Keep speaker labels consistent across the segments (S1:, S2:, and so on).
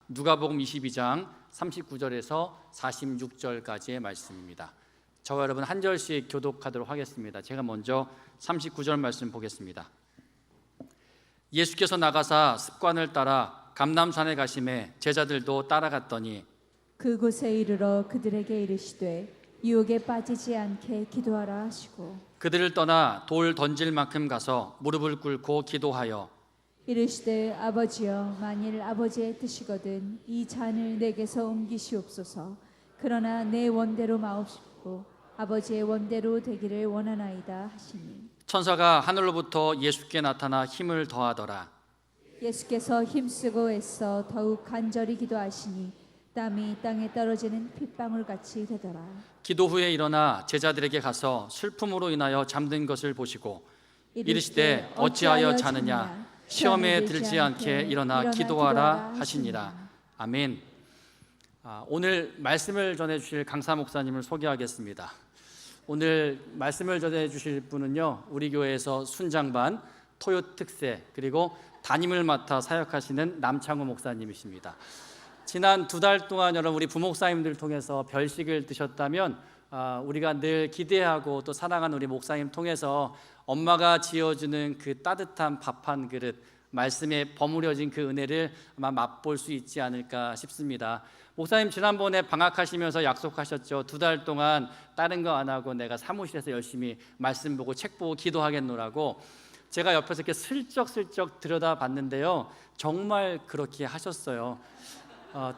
S1: 누가복음 22장 39절에서 46절까지의 말씀입니다. 저와 여러분 한 절씩 교독하도록 하겠습니다. 제가 먼저 39절 말씀 보겠습니다. 예수께서 나가사 습관을 따라 감람산에 가심에 제자들도 따라갔더니
S2: 그곳에 이르러 그들에게 이르시되 유혹에 빠지지 않게 기도하라 하시고
S1: 그들을 떠나 돌 던질 만큼 가서 무릎을 꿇고 기도하여
S2: 이르시되 아버지여 만일 아버지의 뜻이거든 이 잔을 내게서 옮기시옵소서. 그러나 내 원대로 마옵시고 아버지의 원대로 되기를 원하나이다 하시니
S1: 천사가 하늘로부터 예수께 나타나 힘을 더하더라.
S2: 예수께서 힘쓰고 애써 더욱 간절히 기도하시니 땀이 땅에 떨어지는 핏방울같이 되더라.
S1: 기도 후에 일어나 제자들에게 가서 슬픔으로 인하여 잠든 것을 보시고 이르시되 어찌하여 자느냐 시험에 들지 않게 일어나 기도하라 하시니라. 아멘. 오늘 말씀을 전해주실 강사 목사님을 소개하겠습니다. 오늘 말씀을 전해주실 분은요, 우리 교회에서 순장반, 토요 특세, 그리고 담임을 맡아 사역하시는 남창호 목사님이십니다. 지난 2달 동안 여러분 우리 부목사님들 통해서 별식을 드셨다면 우리가 늘 기대하고 또 사랑하는 우리 목사님 통해서 엄마가 지어주는 그 따뜻한 밥 한 그릇, 말씀에 버무려진 그 은혜를 아마 맛볼 수 있지 않을까 싶습니다. 목사님 지난번에 방학하시면서 약속하셨죠. 2달 동안 다른 거 안 하고 내가 사무실에서 열심히 말씀 보고 책 보고 기도하겠노라고. 제가 옆에서 이렇게 슬쩍슬쩍 들여다봤는데요, 정말 그렇게 하셨어요.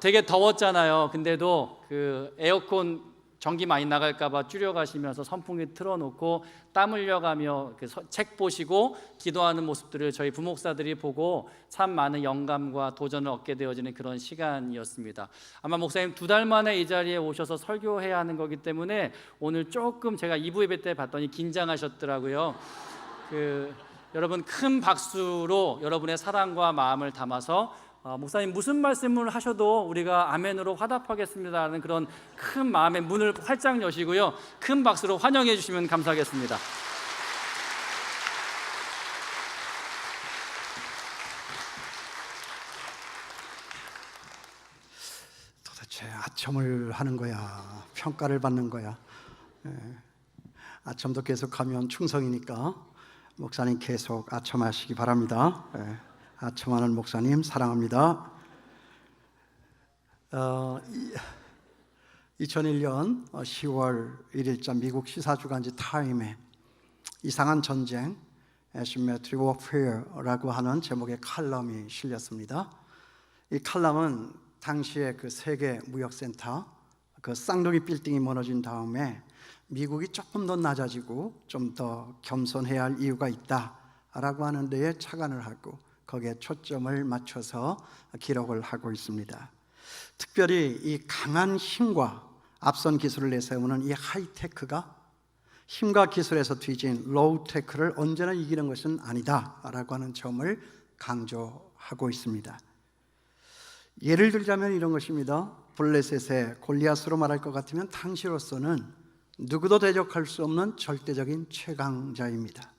S1: 되게 더웠잖아요. 근데도 그 에어컨 전기 많이 나갈까봐 줄여가시면서 선풍기 틀어놓고 땀 흘려가며 책 보시고 기도하는 모습들을 저희 부목사들이 보고 참 많은 영감과 도전을 얻게 되어지는 그런 시간이었습니다. 아마 목사님 2달 만에 이 자리에 오셔서 설교해야 하는 거기 때문에 오늘 조금 제가 2부 예배 때 봤더니 긴장하셨더라고요. 여러분 큰 박수로 여러분의 사랑과 마음을 담아서 목사님 무슨 말씀을 하셔도 우리가 아멘으로 화답하겠습니다라는 그런 큰 마음의 문을 활짝 여시고요, 큰 박수로 환영해 주시면 감사하겠습니다.
S3: 도대체 아첨을 하는 거야, 평가를 받는 거야? 아첨도 계속하면 충성이니까 목사님 계속 아첨하시기 바랍니다. 아첨하는 목사님 사랑합니다. 2001년 10월 1일자 미국 시사주간지 타임에 이상한 전쟁, Asymmetry Warfare라고 하는 제목의 칼럼이 실렸습니다. 이 칼럼은 당시에 그 세계 무역센터 그 쌍둥이 빌딩이 무너진 다음에 미국이 조금 더 낮아지고 좀 더 겸손해야 할 이유가 있다라고 하는 데에 착안을 하고 거기에 초점을 맞춰서 기록을 하고 있습니다. 특별히 이 강한 힘과 앞선 기술을 내세우는 이 하이테크가 힘과 기술에서 뒤진 로우테크를 언제나 이기는 것은 아니다라고 하는 점을 강조하고 있습니다. 예를 들자면 이런 것입니다. 블레셋의 골리앗으로 말할 것 같으면 당시로서는 누구도 대적할 수 없는 절대적인 최강자입니다.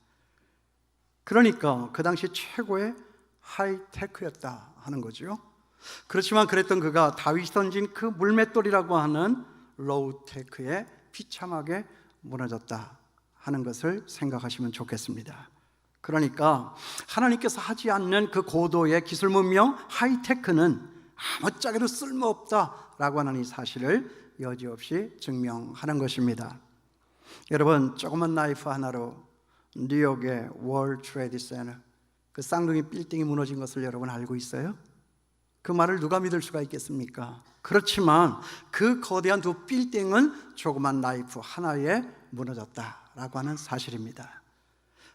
S3: 그러니까 그 당시 최고의 하이테크였다 하는 거죠. 그렇지만 그랬던 그가 다윗이 던진 그 물맷돌이라고 하는 로우테크에 비참하게 무너졌다 하는 것을 생각하시면 좋겠습니다. 그러니까 하나님께서 하지 않는 그 고도의 기술 문명 하이테크는 아무짝에도 쓸모없다라고 하는 이 사실을 여지없이 증명하는 것입니다. 여러분 조그만 나이프 하나로 뉴욕의 월드 트레이드 센터 그 쌍둥이 빌딩이 무너진 것을 여러분 알고 있어요? 그 말을 누가 믿을 수가 있겠습니까? 그렇지만 그 거대한 두 빌딩은 조그만 나이프 하나에 무너졌다라고 하는 사실입니다.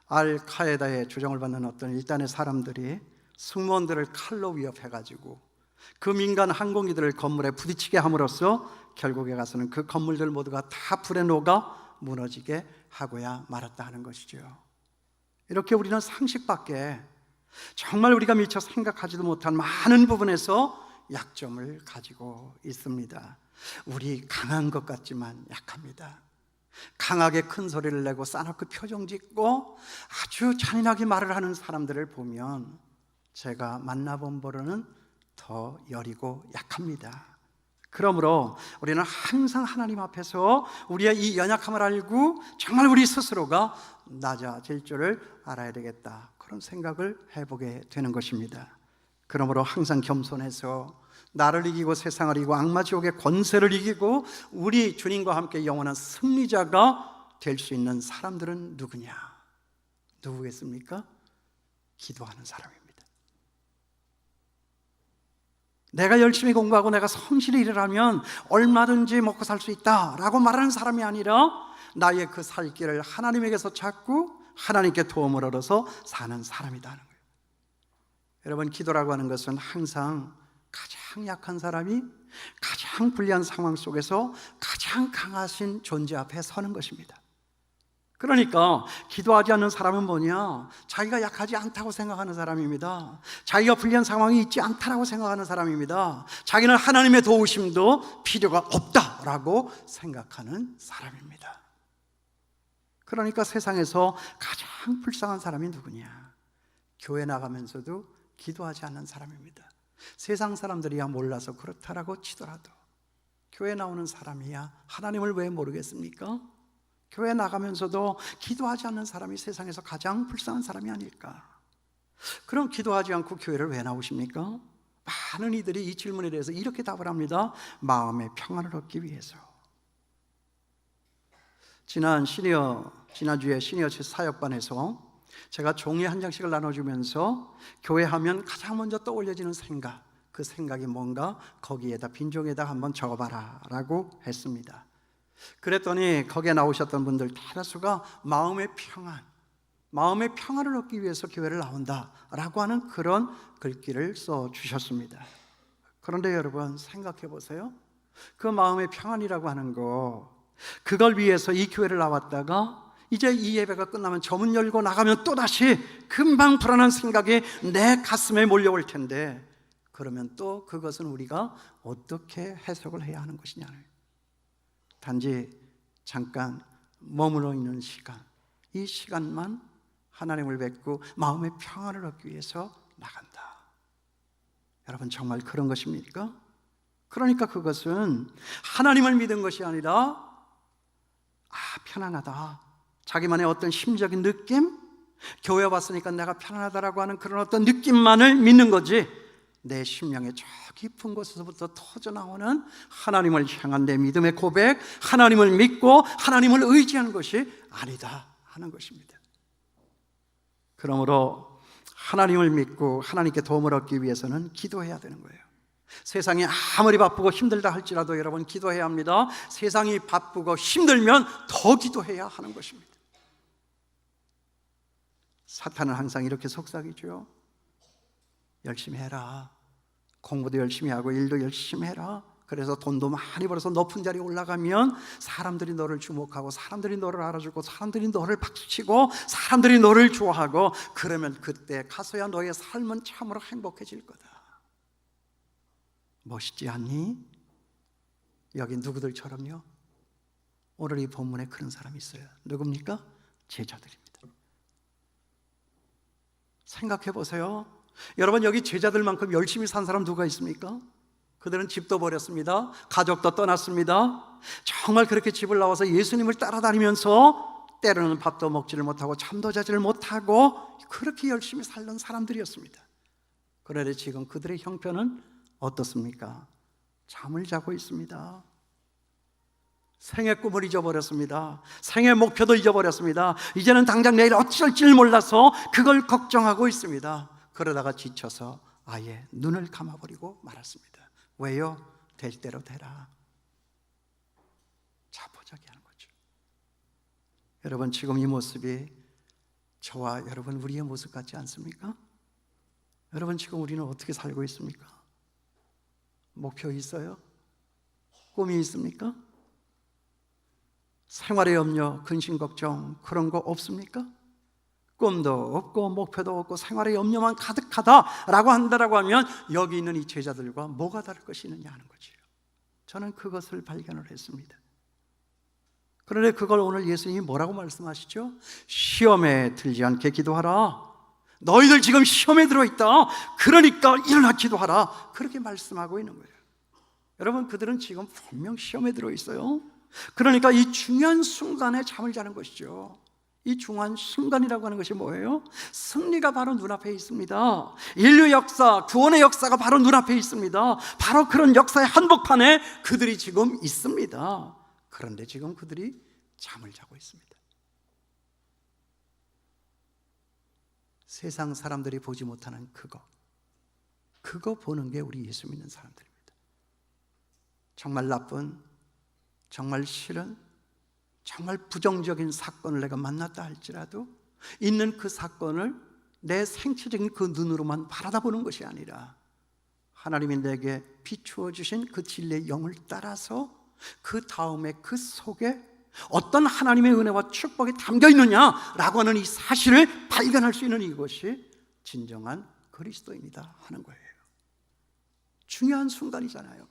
S3: 알카에다의 조정을 받는 어떤 일단의 사람들이 승무원들을 칼로 위협해가지고 그 민간 항공기들을 건물에 부딪히게 함으로써 결국에 가서는 그 건물들 모두가 다 불에 녹아 무너지게 하고야 말았다 하는 것이죠. 이렇게 우리는 상식밖에 정말 우리가 미처 생각하지도 못한 많은 부분에서 약점을 가지고 있습니다. 우리 강한 것 같지만 약합니다. 강하게 큰 소리를 내고 싸놓고 표정 짓고 아주 잔인하게 말을 하는 사람들을 보면 제가 만나본 바로는 더 여리고 약합니다. 그러므로 우리는 항상 하나님 앞에서 우리의 이 연약함을 알고 정말 우리 스스로가 낮아질 줄을 알아야 되겠다, 그런 생각을 해보게 되는 것입니다. 그러므로 항상 겸손해서 나를 이기고 세상을 이기고 악마 지옥의 권세를 이기고 우리 주님과 함께 영원한 승리자가 될 수 있는 사람들은 누구냐? 누구겠습니까? 기도하는 사람입니다. 내가 열심히 공부하고 내가 성실히 일하면 얼마든지 먹고 살 수 있다라고 말하는 사람이 아니라 나의 그 살 길을 하나님에게서 찾고 하나님께 도움을 얻어서 사는 사람이라는 거예요. 여러분, 기도라고 하는 것은 항상 가장 약한 사람이 가장 불리한 상황 속에서 가장 강하신 존재 앞에 서는 것입니다. 그러니까 기도하지 않는 사람은 뭐냐? 자기가 약하지 않다고 생각하는 사람입니다. 자기가 불리한 상황이 있지 않다라고 생각하는 사람입니다. 자기는 하나님의 도우심도 필요가 없다라고 생각하는 사람입니다. 그러니까 세상에서 가장 불쌍한 사람이 누구냐? 교회 나가면서도 기도하지 않는 사람입니다. 세상 사람들이야 몰라서 그렇다라고 치더라도 교회 나오는 사람이야 하나님을 왜 모르겠습니까? 교회 나가면서도 기도하지 않는 사람이 세상에서 가장 불쌍한 사람이 아닐까? 그럼 기도하지 않고 교회를 왜 나오십니까? 많은 이들이 이 질문에 대해서 이렇게 답을 합니다. 마음의 평안을 얻기 위해서. 지난주에 시니어 사역반에서 제가 종이 한 장씩을 나눠주면서 교회 하면 가장 먼저 떠올려지는 생각, 그 생각이 뭔가 거기에다 빈종에다 한번 적어봐라 라고 했습니다. 그랬더니 거기에 나오셨던 분들 대다수가 마음의 평안을 얻기 위해서 교회를 나온다라고 하는 그런 글귀를 써주셨습니다. 그런데 여러분, 생각해 보세요. 그 마음의 평안이라고 하는 거, 그걸 위해서 이 교회를 나왔다가 이제 이 예배가 끝나면 저문 열고 나가면 또다시 금방 불안한 생각이 내 가슴에 몰려올 텐데, 그러면 또 그것은 우리가 어떻게 해석을 해야 하는 것이냐는, 단지 잠깐 머물러 있는 시간, 이 시간만 하나님을 뵙고 마음의 평안을 얻기 위해서 나간다. 여러분, 정말 그런 것입니까? 그러니까 그것은 하나님을 믿은 것이 아니라 편안하다, 자기만의 어떤 심적인 느낌, 교회 왔으니까 내가 편안하다라고 하는 그런 어떤 느낌만을 믿는 거지, 내 심령의 저 깊은 곳에서부터 터져나오는 하나님을 향한 내 믿음의 고백, 하나님을 믿고 하나님을 의지하는 것이 아니다 하는 것입니다. 그러므로 하나님을 믿고 하나님께 도움을 얻기 위해서는 기도해야 되는 거예요. 세상이 아무리 바쁘고 힘들다 할지라도 여러분, 기도해야 합니다. 세상이 바쁘고 힘들면 더 기도해야 하는 것입니다. 사탄은 항상 이렇게 속삭이죠. 열심히 해라. 공부도 열심히 하고 일도 열심히 해라. 그래서 돈도 많이 벌어서 높은 자리에 올라가면 사람들이 너를 주목하고 사람들이 너를 알아주고 사람들이 너를 박수치고 사람들이 너를 좋아하고, 그러면 그때 가서야 너의 삶은 참으로 행복해질 거다. 멋있지 않니? 여기 누구들처럼요. 오늘 이 본문에 그런 사람이 있어요. 누굽니까? 제자들입니다. 생각해 보세요. 여러분, 여기 제자들만큼 열심히 산 사람 누가 있습니까? 그들은 집도 버렸습니다. 가족도 떠났습니다. 정말 그렇게 집을 나와서 예수님을 따라다니면서 때로는 밥도 먹지를 못하고 잠도 자지를 못하고 그렇게 열심히 살던 사람들이었습니다. 그런데 지금 그들의 형편은 어떻습니까? 잠을 자고 있습니다. 생의 꿈을 잊어버렸습니다. 생의 목표도 잊어버렸습니다. 이제는 당장 내일 어쩔지를 몰라서 그걸 걱정하고 있습니다. 그러다가 지쳐서 아예 눈을 감아버리고 말았습니다. 왜요? 될 대로 되라. 자포자기하는 거죠. 여러분, 지금 이 모습이 저와 여러분 우리의 모습 같지 않습니까? 여러분, 지금 우리는 어떻게 살고 있습니까? 목표 있어요? 꿈이 있습니까? 생활의 염려, 근심 걱정 그런 거 없습니까? 꿈도 없고 목표도 없고 생활의 염려만 가득하다라고 한다라고 하면 여기 있는 이 제자들과 뭐가 다를 것이 있느냐 하는 거죠. 저는 그것을 발견을 했습니다. 그런데 그걸 오늘 예수님이 뭐라고 말씀하시죠? 시험에 들지 않게 기도하라. 너희들 지금 시험에 들어있다. 그러니까 일어나 기도하라. 그렇게 말씀하고 있는 거예요. 여러분, 그들은 지금 분명 시험에 들어있어요. 그러니까 이 중요한 순간에 잠을 자는 것이죠. 이 중요한 순간이라고 하는 것이 뭐예요? 승리가 바로 눈앞에 있습니다. 인류 역사, 구원의 역사가 바로 눈앞에 있습니다. 바로 그런 역사의 한복판에 그들이 지금 있습니다. 그런데 지금 그들이 잠을 자고 있습니다. 세상 사람들이 보지 못하는 그거 보는 게 우리 예수 믿는 사람들입니다. 정말 나쁜, 정말 싫은, 정말 부정적인 사건을 내가 만났다 할지라도 있는 그 사건을 내 생체적인 그 눈으로만 바라다보는 것이 아니라 하나님이 내게 비추어 주신 그 진리의 영을 따라서 그 다음에 그 속에 어떤 하나님의 은혜와 축복이 담겨 있느냐라고 하는 이 사실을 발견할 수 있는 이것이 진정한 그리스도인이다 하는 거예요. 중요한 순간이잖아요.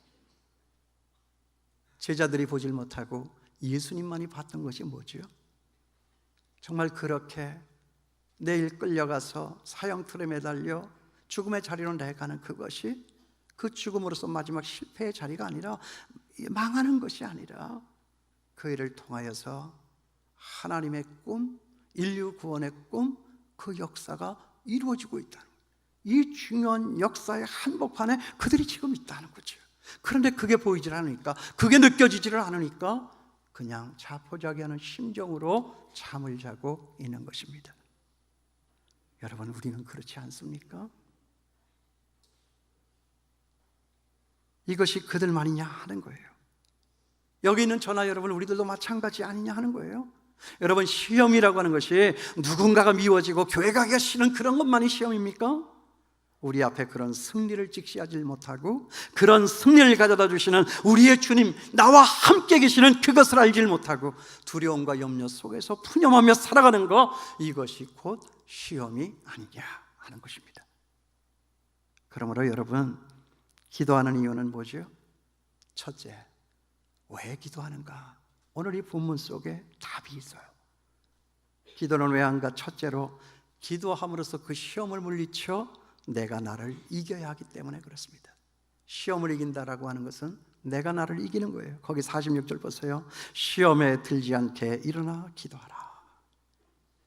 S3: 제자들이 보질 못하고 예수님만이 봤던 것이 뭐죠? 정말 그렇게 내일 끌려가서 사형틀에 매달려 죽음의 자리로 내가는 그것이 그 죽음으로서 마지막 실패의 자리가 아니라, 망하는 것이 아니라 그 일을 통하여서 하나님의 꿈, 인류 구원의 꿈, 그 역사가 이루어지고 있다는 거예요. 이 중요한 역사의 한복판에 그들이 지금 있다는 거죠. 그런데 그게 보이질 않으니까, 그게 느껴지지를 않으니까 그냥 자포자기하는 심정으로 잠을 자고 있는 것입니다. 여러분, 우리는 그렇지 않습니까? 이것이 그들만이냐 하는 거예요. 여기 있는 저나 여러분, 우리들도 마찬가지 아니냐 하는 거예요. 여러분, 시험이라고 하는 것이 누군가가 미워지고 교회 가기가 싫은 그런 것만이 시험입니까? 우리 앞에 그런 승리를 직시하지 못하고 그런 승리를 가져다 주시는 우리의 주님, 나와 함께 계시는 그것을 알지 못하고 두려움과 염려 속에서 푸념하며 살아가는 것, 이것이 곧 시험이 아니냐 하는 것입니다. 그러므로 여러분, 기도하는 이유는 뭐죠? 첫째, 왜 기도하는가? 오늘 이 본문 속에 답이 있어요. 기도는 왜 한가? 첫째로, 기도함으로써 그 시험을 물리쳐 내가 나를 이겨야 하기 때문에 그렇습니다. 시험을 이긴다라고 하는 것은 내가 나를 이기는 거예요. 거기 46절 보세요. 시험에 들지 않게 일어나 기도하라.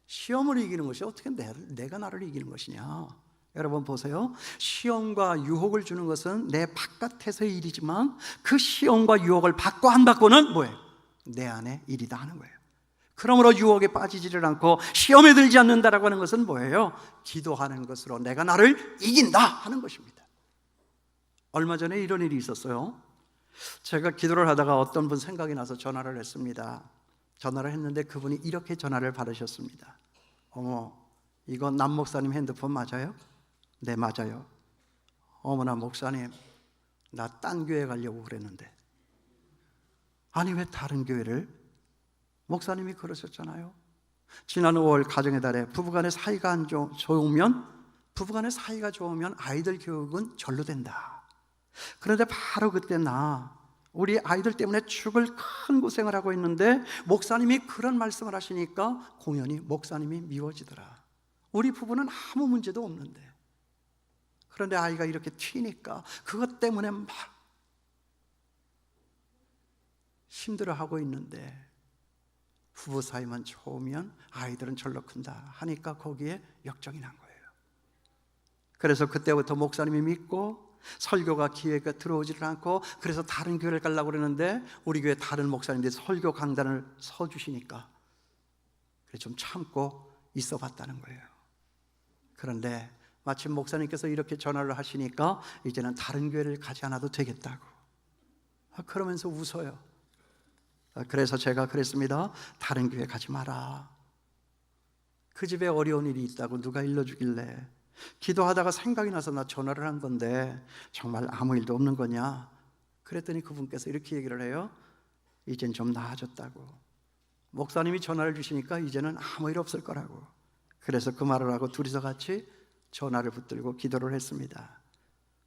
S3: 시험을 이기는 것이 어떻게 내가 나를 이기는 것이냐? 여러분 보세요. 시험과 유혹을 주는 것은 내 바깥에서의 일이지만 그 시험과 유혹을 받고 안 받고는 뭐예요? 내 안의 일이다 하는 거예요. 그러므로 유혹에 빠지지를 않고 시험에 들지 않는다라고 하는 것은 뭐예요? 기도하는 것으로 내가 나를 이긴다 하는 것입니다. 얼마 전에 이런 일이 있었어요. 제가 기도를 하다가 어떤 분 생각이 나서 전화를 했습니다. 전화를 했는데 그분이 이렇게 전화를 받으셨습니다. 어머, 이거 남 목사님 핸드폰 맞아요? 네, 맞아요. 어머나 목사님, 나 딴 교회 가려고 그랬는데. 아니, 왜 다른 교회를? 목사님이 그러셨잖아요. 지난 5월 가정의 달에 부부간의 사이가 안 좋으면, 부부간의 사이가 좋으면 아이들 교육은 절로 된다. 그런데 바로 그때 우리 아이들 때문에 죽을 큰 고생을 하고 있는데 목사님이 그런 말씀을 하시니까 공연히 목사님이 미워지더라. 우리 부부는 아무 문제도 없는데, 그런데 아이가 이렇게 튀니까 그것 때문에 막 힘들어하고 있는데, 부부 사이만 좋으면 아이들은 절로 큰다 하니까 거기에 역정이 난 거예요. 그래서 그때부터 목사님이 믿고 설교가 기회가 들어오지를 않고, 그래서 다른 교회를 가려고 그러는데 우리 교회 다른 목사님들이 설교 강단을 서주시니까 그래 좀 참고 있어 봤다는 거예요. 그런데 마침 목사님께서 이렇게 전화를 하시니까 이제는 다른 교회를 가지 않아도 되겠다고 그러면서 웃어요. 그래서 제가 그랬습니다. 다른 교회 가지 마라. 그 집에 어려운 일이 있다고 누가 일러주길래, 기도하다가 생각이 나서 나 전화를 한 건데 정말 아무 일도 없는 거냐? 그랬더니 그분께서 이렇게 얘기를 해요. 이젠 좀 나아졌다고. 목사님이 전화를 주시니까 이제는 아무 일 없을 거라고. 그래서 그 말을 하고 둘이서 같이 전화를 붙들고 기도를 했습니다.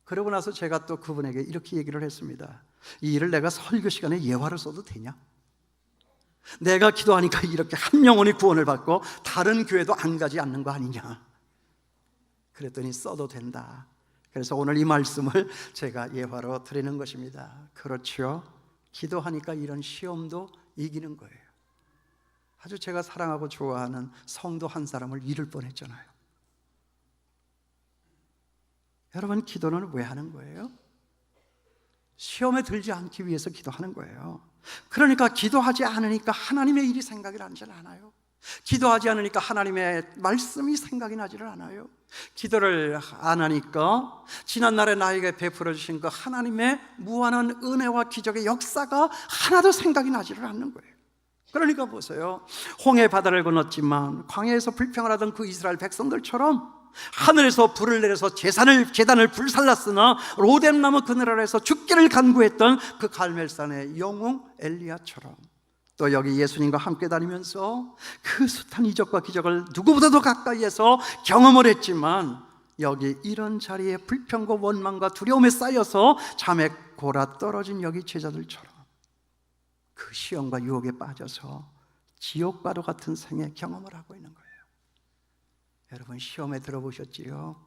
S3: 그러고 나서 제가 또 그분에게 이렇게 얘기를 했습니다. 이 일을 내가 설교 시간에 예화를 써도 되냐? 내가 기도하니까 이렇게 한 영혼이 구원을 받고 다른 교회도 안 가지 않는 거 아니냐? 그랬더니 써도 된다. 그래서 오늘 이 말씀을 제가 예화로 드리는 것입니다. 그렇죠? 기도하니까 이런 시험도 이기는 거예요. 아주 제가 사랑하고 좋아하는 성도 한 사람을 잃을 뻔했잖아요. 여러분, 기도는 왜 하는 거예요? 시험에 들지 않기 위해서 기도하는 거예요. 그러니까 기도하지 않으니까 하나님의 일이 생각이 나질 않아요. 기도하지 않으니까 하나님의 말씀이 생각이 나지를 않아요. 기도를 안 하니까 지난날에 나에게 베풀어 주신 그 하나님의 무한한 은혜와 기적의 역사가 하나도 생각이 나지를 않는 거예요. 그러니까 보세요. 홍해 바다를 건넜지만 광야에서 불평을 하던 그 이스라엘 백성들처럼 하늘에서 불을 내려서 제단을 불살랐으나 로뎀나무 그늘 아래에서 죽기를 간구했던 그 갈멜산의 영웅 엘리야처럼, 또 여기 예수님과 함께 다니면서 그 숱한 이적과 기적을 누구보다도 가까이에서 경험을 했지만 여기 이런 자리에 불평과 원망과 두려움에 쌓여서 잠에 골아 떨어진 여기 제자들처럼 그 시험과 유혹에 빠져서 지옥과도 같은 생애 경험을 하고 있는 거예요. 여러분, 시험에 들어보셨지요?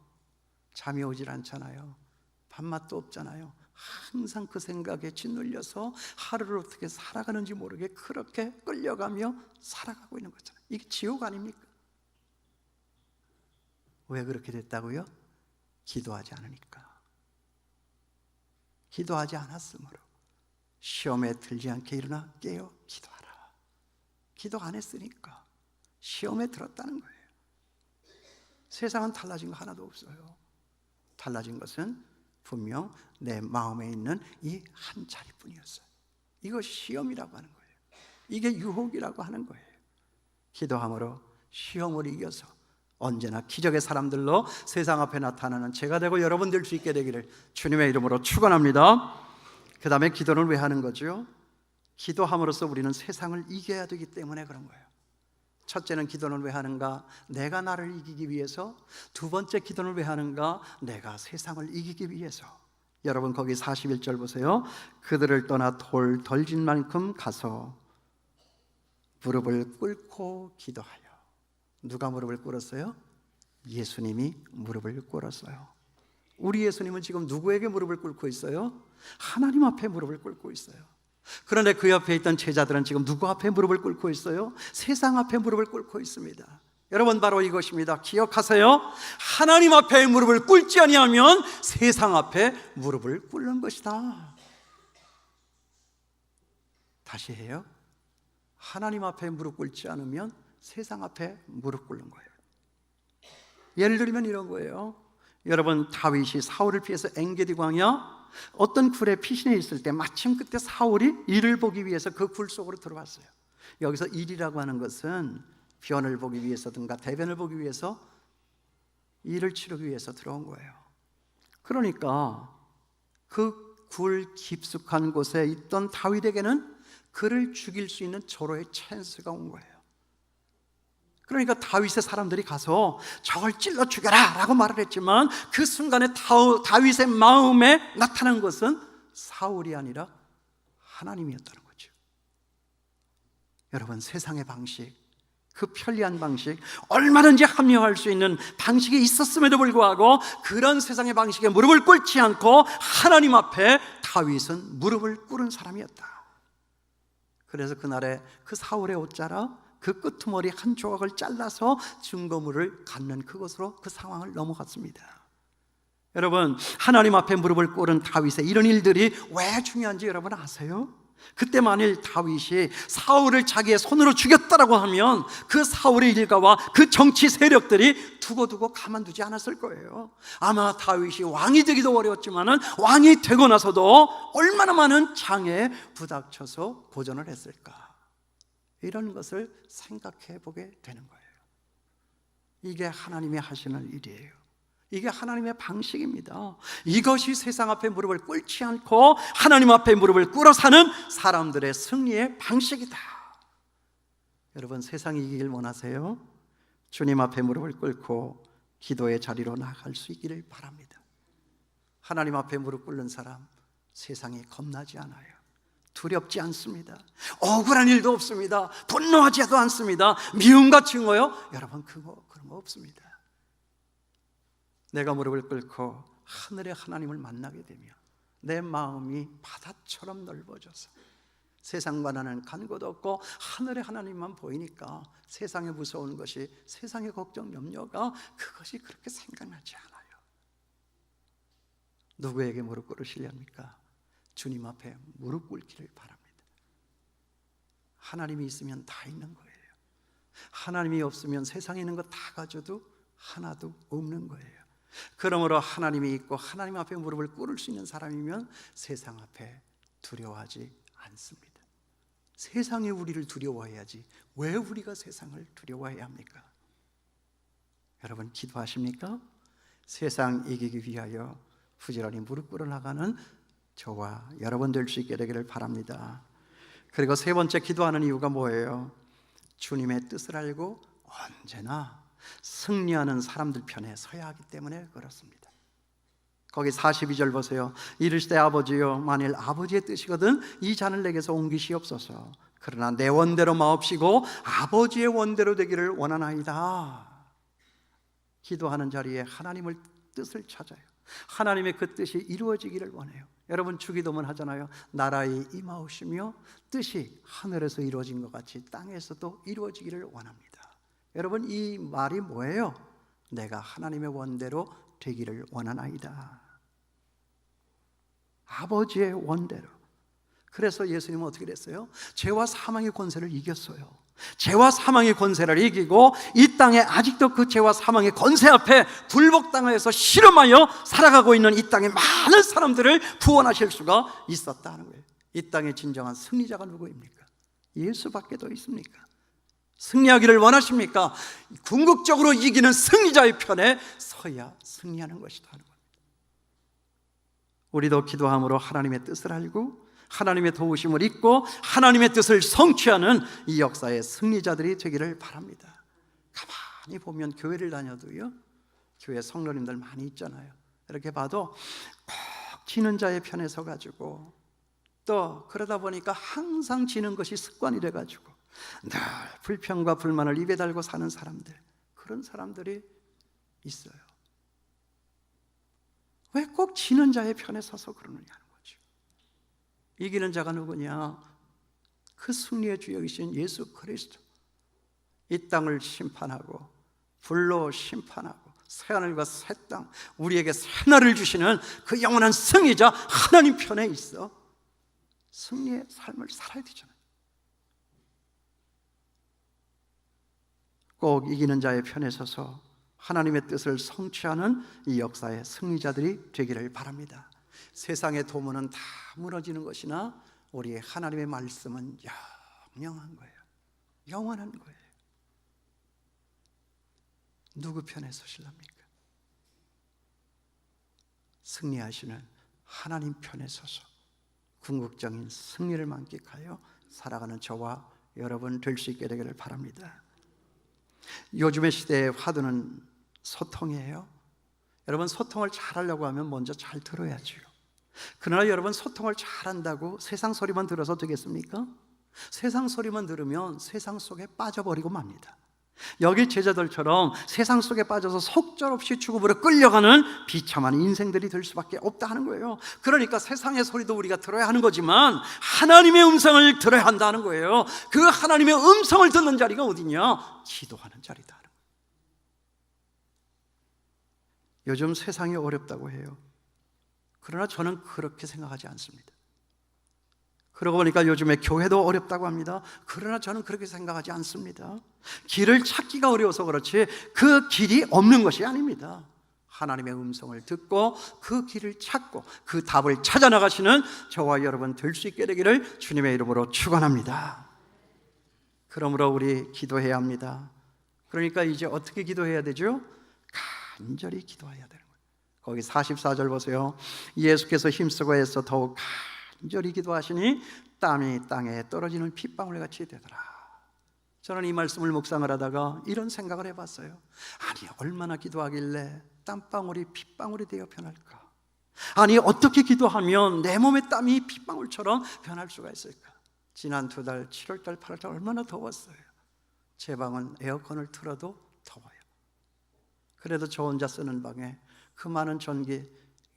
S3: 잠이 오질 않잖아요. 밥맛도 없잖아요. 항상 그 생각에 짓눌려서 하루를 어떻게 살아가는지 모르게 그렇게 끌려가며 살아가고 있는 거잖아요. 이게 지옥 아닙니까? 왜 그렇게 됐다고요? 기도하지 않으니까. 기도하지 않았으므로. 시험에 들지 않게 일어나 깨어 기도하라. 기도 안 했으니까 시험에 들었다는 거예요. 세상은 달라진 거 하나도 없어요. 달라진 것은 분명 내 마음에 있는 이 한 자리뿐이었어요. 이것이 시험이라고 하는 거예요. 이게 유혹이라고 하는 거예요. 기도함으로 시험을 이겨서 언제나 기적의 사람들로 세상 앞에 나타나는 제가 되고 여러분 될 수 있게 되기를 주님의 이름으로 축원합니다. 그 다음에 기도는 왜 하는 거죠? 기도함으로써 우리는 세상을 이겨야 되기 때문에 그런 거예요. 첫째는 기도는 왜 하는가? 내가 나를 이기기 위해서. 두 번째 기도는 왜 하는가? 내가 세상을 이기기 위해서. 여러분, 거기 41절 보세요. 그들을 떠나 돌 덜진 만큼 가서 무릎을 꿇고 기도하여. 누가 무릎을 꿇었어요? 예수님이 무릎을 꿇었어요. 우리 예수님은 지금 누구에게 무릎을 꿇고 있어요? 하나님 앞에 무릎을 꿇고 있어요. 그런데 그 옆에 있던 제자들은 지금 누구 앞에 무릎을 꿇고 있어요? 세상 앞에 무릎을 꿇고 있습니다. 여러분, 바로 이것입니다. 기억하세요. 하나님 앞에 무릎을 꿇지 아니하면 세상 앞에 무릎을 꿇는 것이다. 다시 해요. 하나님 앞에 무릎 꿇지 않으면 세상 앞에 무릎 꿇는 거예요. 예를 들면 이런 거예요. 여러분, 다윗이 사울을 피해서 엔게디 광야 어떤 굴에 피신해 있을 때 마침 그때 사울이 일을 보기 위해서 그 굴 속으로 들어왔어요. 여기서 일이라고 하는 것은 변을 보기 위해서든가 대변을 보기 위해서 일을 치르기 위해서 들어온 거예요. 그러니까 그 굴 깊숙한 곳에 있던 다윗에게는 그를 죽일 수 있는 절호의 찬스가 온 거예요. 그러니까 다윗의 사람들이 가서 저걸 찔러 죽여라 라고 말을 했지만 그 순간에 다윗의 마음에 나타난 것은 사울이 아니라 하나님이었다는 거죠. 여러분, 세상의 방식, 그 편리한 방식, 얼마든지 합리화할 수 있는 방식이 있었음에도 불구하고 그런 세상의 방식에 무릎을 꿇지 않고 하나님 앞에 다윗은 무릎을 꿇은 사람이었다. 그래서 그날에 그 사울의 옷자락 그 끄트머리 한 조각을 잘라서 증거물을 갖는 그것으로 그 상황을 넘어갔습니다. 여러분, 하나님 앞에 무릎을 꿇은 다윗의 이런 일들이 왜 중요한지 여러분 아세요? 그때 만일 다윗이 사울을 자기의 손으로 죽였다라고 하면 그 사울의 일가와 그 정치 세력들이 두고두고 가만두지 않았을 거예요. 아마 다윗이 왕이 되기도 어려웠지만 왕이 되고 나서도 얼마나 많은 장애에 부닥쳐서 고전을 했을까, 이런 것을 생각해 보게 되는 거예요. 이게 하나님이 하시는 일이에요. 이게 하나님의 방식입니다. 이것이 세상 앞에 무릎을 꿇지 않고 하나님 앞에 무릎을 꿇어 사는 사람들의 승리의 방식이다. 여러분, 세상 이기길 원하세요? 주님 앞에 무릎을 꿇고 기도의 자리로 나아갈 수 있기를 바랍니다. 하나님 앞에 무릎 꿇는 사람, 세상이 겁나지 않아요. 두렵지 않습니다. 억울한 일도 없습니다. 분노하지도 않습니다. 미움과 증오요? 여러분, 그런 거 없습니다. 내가 무릎을 꿇고 하늘의 하나님을 만나게 되면 내 마음이 바다처럼 넓어져서 세상과 나는 간 곳 없고 하늘의 하나님만 보이니까 세상에 무서운 것이, 세상의 걱정, 염려가 그것이 그렇게 생각나지 않아요. 누구에게 무릎 꿇으시렵니까? 주님 앞에 무릎 꿇기를 바랍니다. 하나님이 있으면 다 있는 거예요. 하나님이 없으면 세상에 있는 거 다 가져도 하나도 없는 거예요. 그러므로 하나님이 있고 하나님 앞에 무릎을 꿇을 수 있는 사람이면 세상 앞에 두려워하지 않습니다. 세상이 우리를 두려워해야지 왜 우리가 세상을 두려워해야 합니까? 여러분 기도하십니까? 세상 이기기 위하여 부지런히 무릎 꿇어 나가는 저와 여러분 될 수 있게 되기를 바랍니다. 그리고 세 번째 기도하는 이유가 뭐예요? 주님의 뜻을 알고 언제나 승리하는 사람들 편에 서야 하기 때문에 그렇습니다. 거기 42절 보세요. 이르시되 아버지여 만일 아버지의 뜻이거든 이 잔을 내게서 옮기시옵소서. 그러나 내 원대로 마옵시고 아버지의 원대로 되기를 원하나이다. 기도하는 자리에 하나님의 뜻을 찾아요. 하나님의 그 뜻이 이루어지기를 원해요. 여러분 주기도문 하잖아요. 나라의 임하옵시며 뜻이 하늘에서 이루어진 것 같이 땅에서도 이루어지기를 원합니다. 여러분 이 말이 뭐예요? 내가 하나님의 원대로 되기를 원하나이다. 아버지의 원대로. 그래서 예수님은 어떻게 됐어요? 죄와 사망의 권세를 이겼어요. 죄와 사망의 권세를 이기고 이 땅에 아직도 그 죄와 사망의 권세 앞에 굴복당해서 실험하여 살아가고 있는 이 땅의 많은 사람들을 구원하실 수가 있었다는 거예요. 이 땅의 진정한 승리자가 누구입니까? 예수밖에 더 있습니까? 승리하기를 원하십니까? 궁극적으로 이기는 승리자의 편에 서야 승리하는 것이다 하는 겁니다. 우리도 기도함으로 하나님의 뜻을 알고 하나님의 도우심을 잊고 하나님의 뜻을 성취하는 이 역사의 승리자들이 되기를 바랍니다. 가만히 보면 교회를 다녀도요, 교회 성도님들 많이 있잖아요. 이렇게 봐도 꼭 지는 자의 편에 서가지고 또 그러다 보니까 항상 지는 것이 습관이 돼가지고 늘 불평과 불만을 입에 달고 사는 사람들, 그런 사람들이 있어요. 왜 꼭 지는 자의 편에 서서 그러느냐는 거죠. 이기는 자가 누구냐? 그 승리의 주역이신 예수 그리스도. 이 땅을 심판하고 불로 심판하고 새하늘과 새 땅, 우리에게 새날을 주시는 그 영원한 승리자 하나님 편에 있어 승리의 삶을 살아야 되잖아요. 꼭 이기는 자의 편에 서서 하나님의 뜻을 성취하는 이 역사의 승리자들이 되기를 바랍니다. 세상의 도문은 다 무너지는 것이나 우리의 하나님의 말씀은 영영한 거예요. 영원한 거예요. 누구 편에 서실랍니까? 승리하시는 하나님 편에 서서 궁극적인 승리를 만끽하여 살아가는 저와 여러분 될 수 있게 되기를 바랍니다. 요즘의 시대의 화두는 소통이에요. 여러분 소통을 잘하려고 하면 먼저 잘 들어야죠. 그러나 여러분 소통을 잘한다고 세상 소리만 들어서 되겠습니까? 세상 소리만 들으면 세상 속에 빠져버리고 맙니다. 여기 제자들처럼 세상 속에 빠져서 속절없이 죽음으로 끌려가는 비참한 인생들이 될 수밖에 없다 하는 거예요. 그러니까 세상의 소리도 우리가 들어야 하는 거지만 하나님의 음성을 들어야 한다는 거예요. 그 하나님의 음성을 듣는 자리가 어디냐? 기도하는 자리다. 요즘 세상이 어렵다고 해요. 그러나 저는 그렇게 생각하지 않습니다. 그러고 보니까 요즘에 교회도 어렵다고 합니다. 그러나 저는 그렇게 생각하지 않습니다. 길을 찾기가 어려워서 그렇지 그 길이 없는 것이 아닙니다. 하나님의 음성을 듣고 그 길을 찾고 그 답을 찾아 나가시는 저와 여러분 될 수 있게 되기를 주님의 이름으로 축원합니다. 그러므로 우리 기도해야 합니다. 그러니까 이제 어떻게 기도해야 되죠? 간절히 기도해야 되는 거예요. 거기 44절 보세요. 예수께서 힘쓰고 애써 더욱 간절히 기도하시니 땀이 땅에 떨어지는 핏방울같이 되더라. 저는 이 말씀을 묵상을 하다가 이런 생각을 해봤어요. 아니 얼마나 기도하길래 땀방울이 핏방울이 되어 변할까? 아니 어떻게 기도하면 내 몸의 땀이 핏방울처럼 변할 수가 있을까? 지난 2달 7월달 8월달 얼마나 더웠어요. 제 방은 에어컨을 틀어도 더워요. 그래도 저 혼자 쓰는 방에 그 많은 전기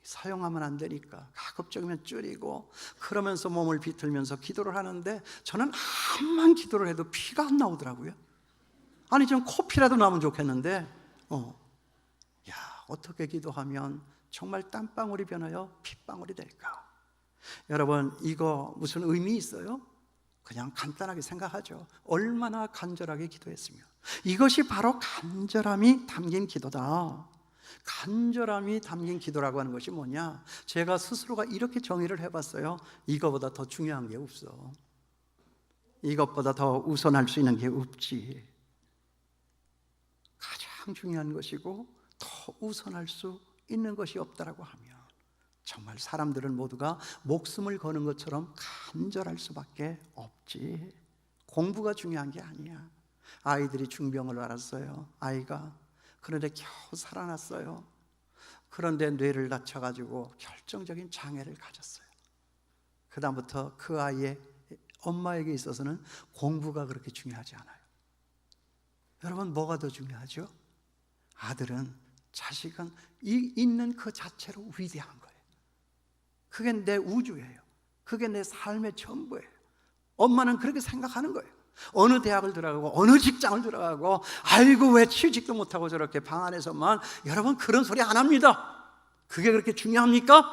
S3: 사용하면 안 되니까 가급적이면 줄이고, 그러면서 몸을 비틀면서 기도를 하는데 저는 암만 기도를 해도 피가 안 나오더라고요. 아니 좀 코피라도 나면 좋겠는데 야, 어떻게 기도하면 정말 땀방울이 변하여 핏방울이 될까? 여러분, 이거 무슨 의미 있어요? 그냥 간단하게 생각하죠. 얼마나 간절하게 기도했으며. 이것이 바로 간절함이 담긴 기도다. 간절함이 담긴 기도라고 하는 것이 뭐냐? 제가 스스로가 이렇게 정의를 해봤어요. 이거보다 더 중요한 게 없어. 이것보다 더 우선할 수 있는 게 없지. 가장 중요한 것이고 더 우선할 수 있는 것이 없다라고 하면 정말 사람들은 모두가 목숨을 거는 것처럼 간절할 수밖에 없지. 공부가 중요한 게 아니야. 아이들이 중병을 앓았어요. 아이가. 그런데 겨우 살아났어요. 그런데 뇌를 다쳐가지고 결정적인 장애를 가졌어요. 그 다음부터 그 아이의 엄마에게 있어서는 공부가 그렇게 중요하지 않아요. 여러분, 뭐가 더 중요하죠? 아들은, 자식은 있는 그 자체로 위대한 거예요. 그게 내 우주예요. 그게 내 삶의 전부예요. 엄마는 그렇게 생각하는 거예요. 어느 대학을 들어가고 어느 직장을 들어가고, 아이고 왜 취직도 못하고 저렇게 방 안에서만. 여러분, 그런 소리 안 합니다. 그게 그렇게 중요합니까?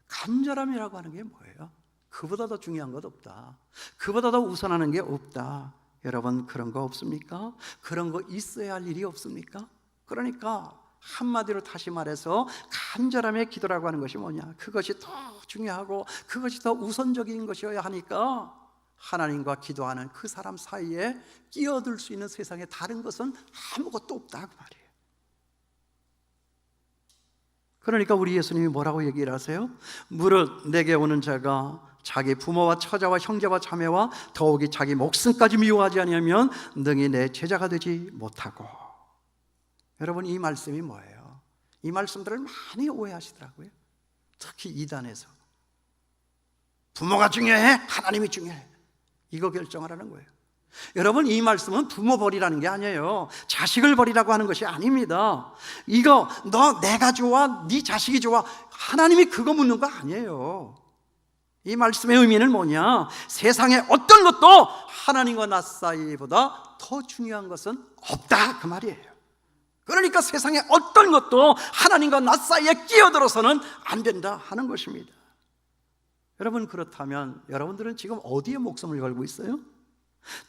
S3: 간절함이라고 하는 게 뭐예요? 그보다 더 중요한 것 없다. 그보다 더 우선하는 게 없다. 여러분, 그런 거 없습니까? 그런 거 있어야 할 일이 없습니까? 그러니까 한마디로 다시 말해서 간절함의 기도라고 하는 것이 뭐냐? 그것이 더 중요하고 그것이 더 우선적인 것이어야 하니까 하나님과 기도하는 그 사람 사이에 끼어들 수 있는 세상에 다른 것은 아무것도 없다 그 말이에요. 그러니까 우리 예수님이 뭐라고 얘기를 하세요? 무릇 내게 오는 자가 자기 부모와 처자와 형제와 자매와 더욱이 자기 목숨까지 미워하지 아니하면 능히 내 제자가 되지 못하고. 여러분, 이 말씀이 뭐예요? 이 말씀들을 많이 오해하시더라고요. 특히 이단에서. 부모가 중요해? 하나님이 중요해? 이거 결정하라는 거예요. 여러분, 이 말씀은 부모 버리라는 게 아니에요. 자식을 버리라고 하는 것이 아닙니다. 이거 너 내가 좋아? 네 자식이 좋아? 하나님이 그거 묻는 거 아니에요. 이 말씀의 의미는 뭐냐? 세상에 어떤 것도 하나님과 나 사이보다 더 중요한 것은 없다 그 말이에요. 그러니까 세상에 어떤 것도 하나님과 나 사이에 끼어들어서는 안 된다 하는 것입니다. 여러분, 그렇다면 여러분들은 지금 어디에 목숨을 걸고 있어요?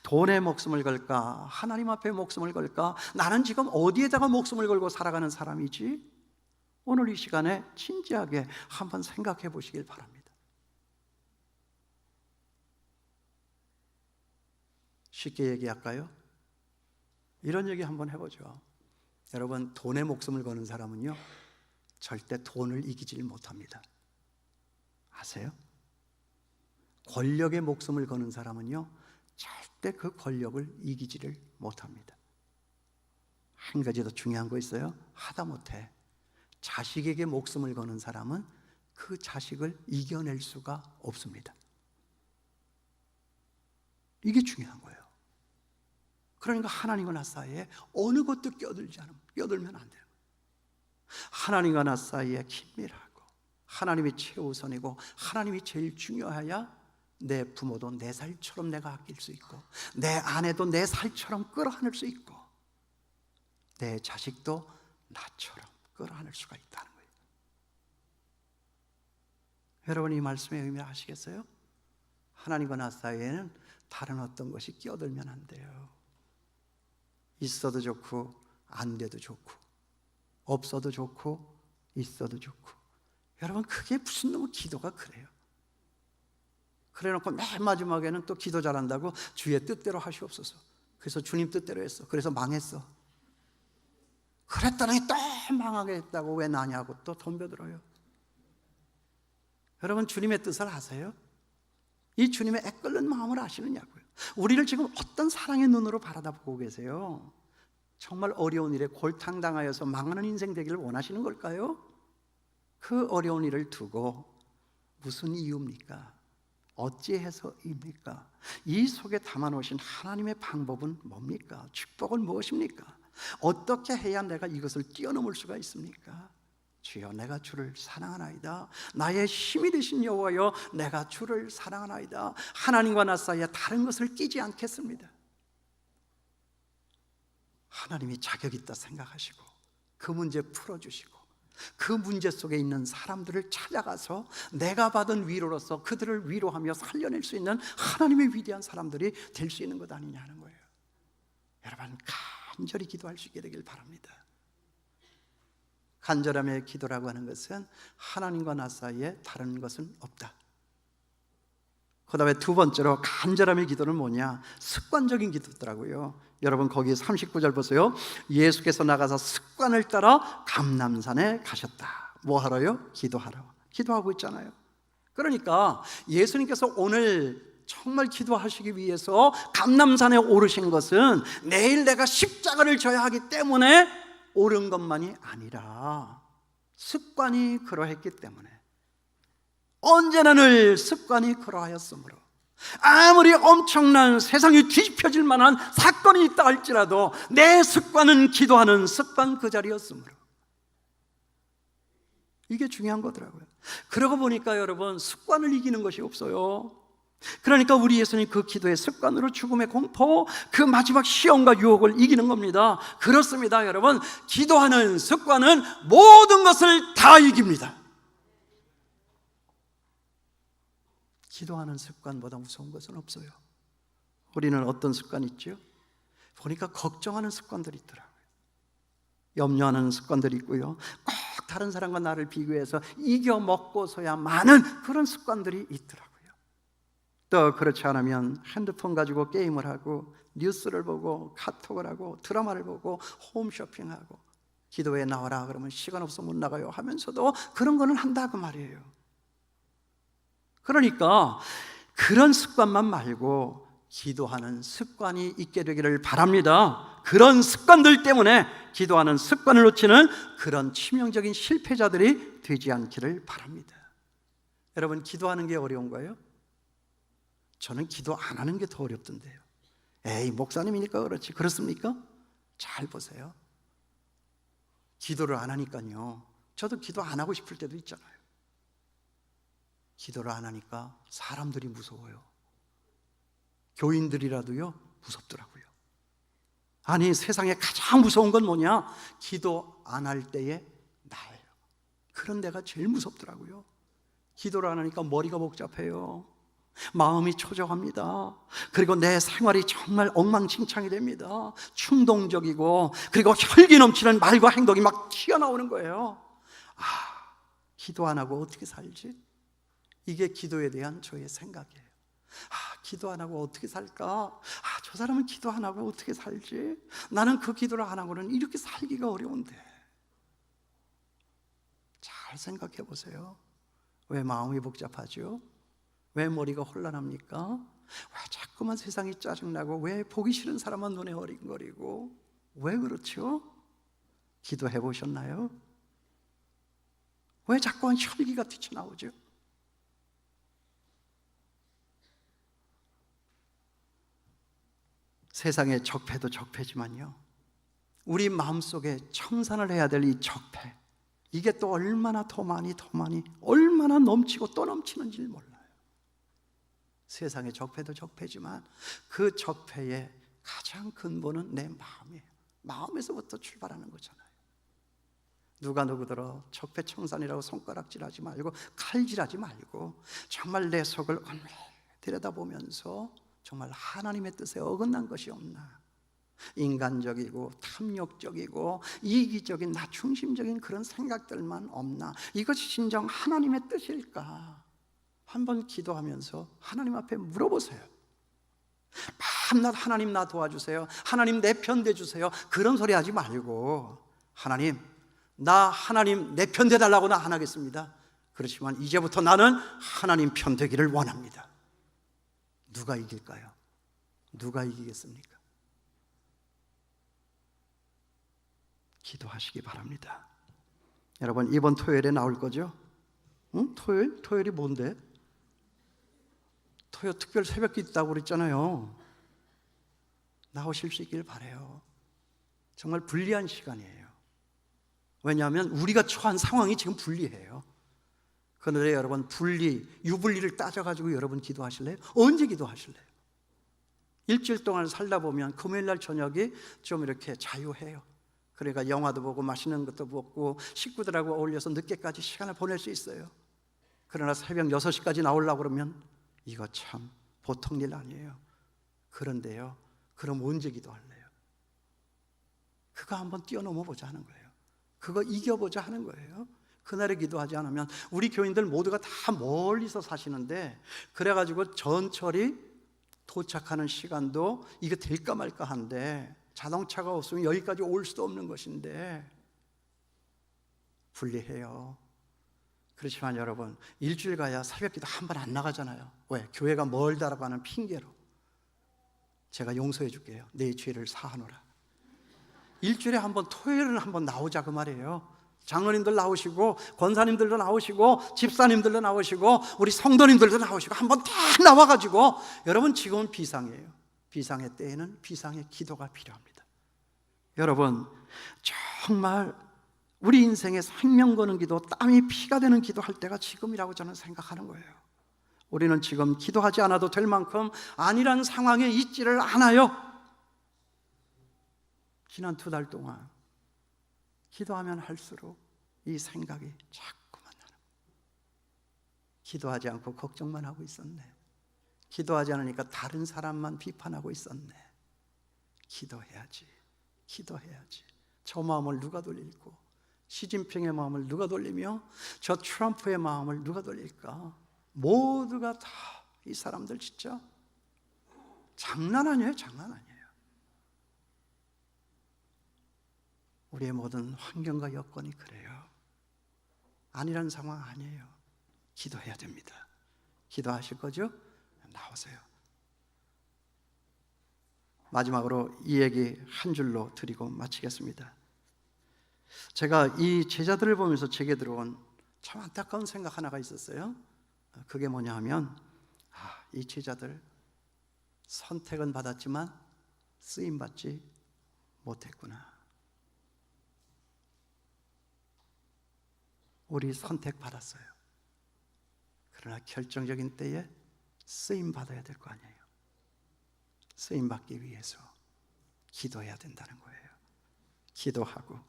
S3: 돈에 목숨을 걸까? 하나님 앞에 목숨을 걸까? 나는 지금 어디에다가 목숨을 걸고 살아가는 사람이지? 오늘 이 시간에 진지하게 한번 생각해 보시길 바랍니다. 쉽게 얘기할까요? 이런 얘기 한번 해보죠. 여러분, 돈에 목숨을 거는 사람은요, 절대 돈을 이기질 못합니다. 아세요? 권력에 목숨을 거는 사람은요, 절대 그 권력을 이기지를 못합니다. 한 가지 더 중요한 거 있어요. 하다못해 자식에게 목숨을 거는 사람은 그 자식을 이겨낼 수가 없습니다. 이게 중요한 거예요. 그러니까 하나님과 나 사이에 어느 것도 끼어들면 안 돼요. 하나님과 나 사이에 긴밀하고 하나님이 최우선이고 하나님이 제일 중요해야 내 부모도 내 살처럼 내가 아낄 수 있고, 내 아내도 내 살처럼 끌어안을 수 있고, 내 자식도 나처럼 끌어안을 수가 있다는 거예요. 여러분, 이 말씀의 의미 아시겠어요? 하나님과 나 사이에는 다른 어떤 것이 끼어들면 안 돼요. 있어도 좋고 안 돼도 좋고, 없어도 좋고 있어도 좋고. 여러분, 그게 무슨 놈의 기도가 그래요. 그래놓고 맨 마지막에는 또 기도 잘한다고 주의 뜻대로 하시옵소서. 그래서 주님 뜻대로 했어. 그래서 망했어. 그랬더니 또 망하게 했다고 왜 나냐고 또 덤벼들어요. 여러분, 주님의 뜻을 아세요? 이 주님의 애끓는 마음을 아시느냐고요. 우리를 지금 어떤 사랑의 눈으로 바라보고 계세요? 정말 어려운 일에 골탕당하여서 망하는 인생 되기를 원하시는 걸까요? 그 어려운 일을 두고 무슨 이유입니까? 어찌해서입니까? 이 속에 담아놓으신 하나님의 방법은 뭡니까? 축복은 무엇입니까? 어떻게 해야 내가 이것을 뛰어넘을 수가 있습니까? 주여, 내가 주를 사랑하나이다. 나의 힘이 되신 여호와여, 내가 주를 사랑하나이다. 하나님과 나 사이에 다른 것을 끼지 않겠습니다. 하나님이 자격 있다 생각하시고 그 문제 풀어주시고 그 문제 속에 있는 사람들을 찾아가서 내가 받은 위로로서 그들을 위로하며 살려낼 수 있는 하나님의 위대한 사람들이 될 수 있는 것 아니냐는 거예요. 여러분, 간절히 기도할 수 있게 되길 바랍니다. 간절함의 기도라고 하는 것은 하나님과 나 사이에 다른 것은 없다. 그 다음에 두 번째로 간절함의 기도는 뭐냐? 습관적인 기도더라고요. 여러분, 거기 39절 보세요. 예수께서 나가서 습관을 따라 감람산에 가셨다. 뭐 하러요? 기도하러. 기도하고 있잖아요. 그러니까 예수님께서 오늘 정말 기도하시기 위해서 감람산에 오르신 것은 내일 내가 십자가를 져야 하기 때문에 오른 것만이 아니라 습관이 그러했기 때문에, 언제나 늘 습관이 그러하였으므로, 아무리 엄청난 세상이 뒤집혀질 만한 사건이 있다 할지라도 내 습관은 기도하는 습관 그 자리였으므로. 이게 중요한 거더라고요. 그러고 보니까 여러분, 습관을 이기는 것이 없어요. 그러니까 우리 예수님 그 기도의 습관으로 죽음의 공포, 그 마지막 시험과 유혹을 이기는 겁니다. 그렇습니다, 여러분. 기도하는 습관은 모든 것을 다 이깁니다. 기도하는 습관보다 무서운 것은 없어요. 우리는 어떤 습관이 있죠? 보니까 걱정하는 습관들이 있더라고요. 염려하는 습관들이 있고요. 꼭 다른 사람과 나를 비교해서 이겨먹고서야 많은 그런 습관들이 있더라고요. 또 그렇지 않으면 핸드폰 가지고 게임을 하고 뉴스를 보고 카톡을 하고 드라마를 보고 홈쇼핑하고, 기도에 나와라 그러면 시간 없어 못 나가요 하면서도 그런 거는 한다 그 말이에요. 그러니까 그런 습관만 말고 기도하는 습관이 있게 되기를 바랍니다. 그런 습관들 때문에 기도하는 습관을 놓치는 그런 치명적인 실패자들이 되지 않기를 바랍니다. 여러분, 기도하는 게 어려운 거예요? 저는 기도 안 하는 게 더 어렵던데요. 에이, 목사님이니까 그렇지. 그렇습니까? 잘 보세요. 기도를 안 하니까요, 저도 기도 안 하고 싶을 때도 있잖아요. 기도를 안 하니까 사람들이 무서워요. 교인들이라도요, 무섭더라고요. 아니, 세상에 가장 무서운 건 뭐냐? 기도 안 할 때의 나예요. 그런 데가 제일 무섭더라고요. 기도를 안 하니까 머리가 복잡해요. 마음이 초조합니다. 그리고 내 생활이 정말 엉망진창이 됩니다. 충동적이고, 그리고 혈기 넘치는 말과 행동이 막 튀어나오는 거예요. 아, 기도 안 하고 어떻게 살지? 이게 기도에 대한 저의 생각이에요. 아, 기도 안 하고 어떻게 살까? 아, 저 사람은 기도 안 하고 어떻게 살지? 나는 그 기도를 안 하고는 이렇게 살기가 어려운데. 잘 생각해 보세요. 왜 마음이 복잡하죠? 왜 머리가 혼란합니까? 왜 자꾸만 세상이 짜증나고, 왜 보기 싫은 사람만 눈에 어린거리고, 왜 그렇죠? 기도해 보셨나요? 왜 자꾸만 혈기가 튀쳐나오죠? 세상의 적폐도 적폐지만요, 우리 마음속에 청산을 해야 될 이 적폐, 이게 또 얼마나 더 많이 얼마나 넘치고 또 넘치는지 몰라요. 세상의 적폐도 적폐지만 그 적폐의 가장 근본은 내 마음이에요. 마음에서부터 출발하는 거잖아요. 누가 누구더러 적폐 청산이라고 손가락질하지 말고 칼질하지 말고 정말 내 속을 온전히 들여다보면서 정말 하나님의 뜻에 어긋난 것이 없나, 인간적이고 탐욕적이고 이기적인 나 중심적인 그런 생각들만 없나, 이것이 진정 하나님의 뜻일까 한번 기도하면서 하나님 앞에 물어보세요. 밤낮 하나님 나 도와주세요, 하나님 내 편 돼주세요, 그런 소리 하지 말고, 하나님 내 편 돼달라고는 안 하겠습니다. 그렇지만 이제부터 나는 하나님 편 되기를 원합니다. 누가 이길까요? 누가 이기겠습니까? 기도하시기 바랍니다. 여러분, 이번 토요일에 나올 거죠? 응? 토요일이 뭔데? 토요 특별 새벽기 있다고 그랬잖아요. 나오실 수 있길 바라요. 정말 불리한 시간이에요. 왜냐하면 우리가 처한 상황이 지금 불리해요. 그런데 여러분, 유불리를 따져가지고 여러분 기도하실래요? 언제 기도하실래요? 일주일 동안 살다 보면 금요일날 저녁이 좀 이렇게 자유해요. 그러니까 영화도 보고 맛있는 것도 먹고 식구들하고 어울려서 늦게까지 시간을 보낼 수 있어요. 그러나 새벽 6시까지 나오려고 그러면 이거 참 보통 일 아니에요. 그런데요, 그럼 언제 기도할래요? 그거 한번 뛰어넘어 보자 하는 거예요. 그거 이겨보자 하는 거예요. 그날에 기도하지 않으면 우리 교인들 모두가 다 멀리서 사시는데, 그래가지고 전철이 도착하는 시간도 이거 될까 말까 한데 자동차가 없으면 여기까지 올 수도 없는 것인데 불리해요. 그렇지만 여러분, 일주일 가야 새벽기도 한 번 안 나가잖아요. 왜? 교회가 멀다라고 하는 핑계로. 제가 용서해 줄게요. 내 죄를 사하노라. 일주일에 한 번, 토요일은 한 번 나오자 그 말이에요. 장로님들 나오시고 권사님들도 나오시고 집사님들도 나오시고 우리 성도님들도 나오시고 한 번 다 나와가지고, 여러분 지금은 비상이에요. 비상의 때에는 비상의 기도가 필요합니다. 여러분, 정말 우리 인생에 생명 거는 기도, 땀이 피가 되는 기도할 때가 지금이라고 저는 생각하는 거예요. 우리는 지금 기도하지 않아도 될 만큼 아니란 상황에 있지를 않아요. 지난 2달 동안 기도하면 할수록 이 생각이 자꾸만 나는 거예요. 기도하지 않고 걱정만 하고 있었네. 기도하지 않으니까 다른 사람만 비판하고 있었네. 기도해야지, 기도해야지. 저 마음을 누가 돌릴고, 시진핑의 마음을 누가 돌리며 저 트럼프의 마음을 누가 돌릴까? 모두가 다 이 사람들 진짜 장난 아니에요, 장난 아니에요. 우리의 모든 환경과 여건이 그래요. 아니란 상황 아니에요. 기도해야 됩니다. 기도하실 거죠? 나오세요. 마지막으로 이 얘기 한 줄로 드리고 마치겠습니다. 제가 이 제자들을 보면서 제게 들어온 참 안타까운 생각 하나가 있었어요. 그게 뭐냐 하면, 이 제자들 선택은 받았지만 쓰임받지 못했구나. 우리 선택받았어요. 그러나 결정적인 때에 쓰임받아야 될 거 아니에요. 쓰임받기 위해서 기도해야 된다는 거예요. 기도하고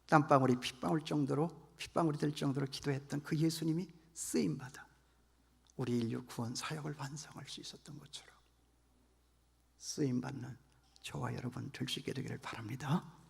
S3: 땀방울이 핏방울이 될 정도로 기도했던 그 예수님이 쓰임받아 우리 인류 구원 사역을 완성할 수 있었던 것처럼 쓰임받는 저와 여러분 될 수 있게 되기를 바랍니다.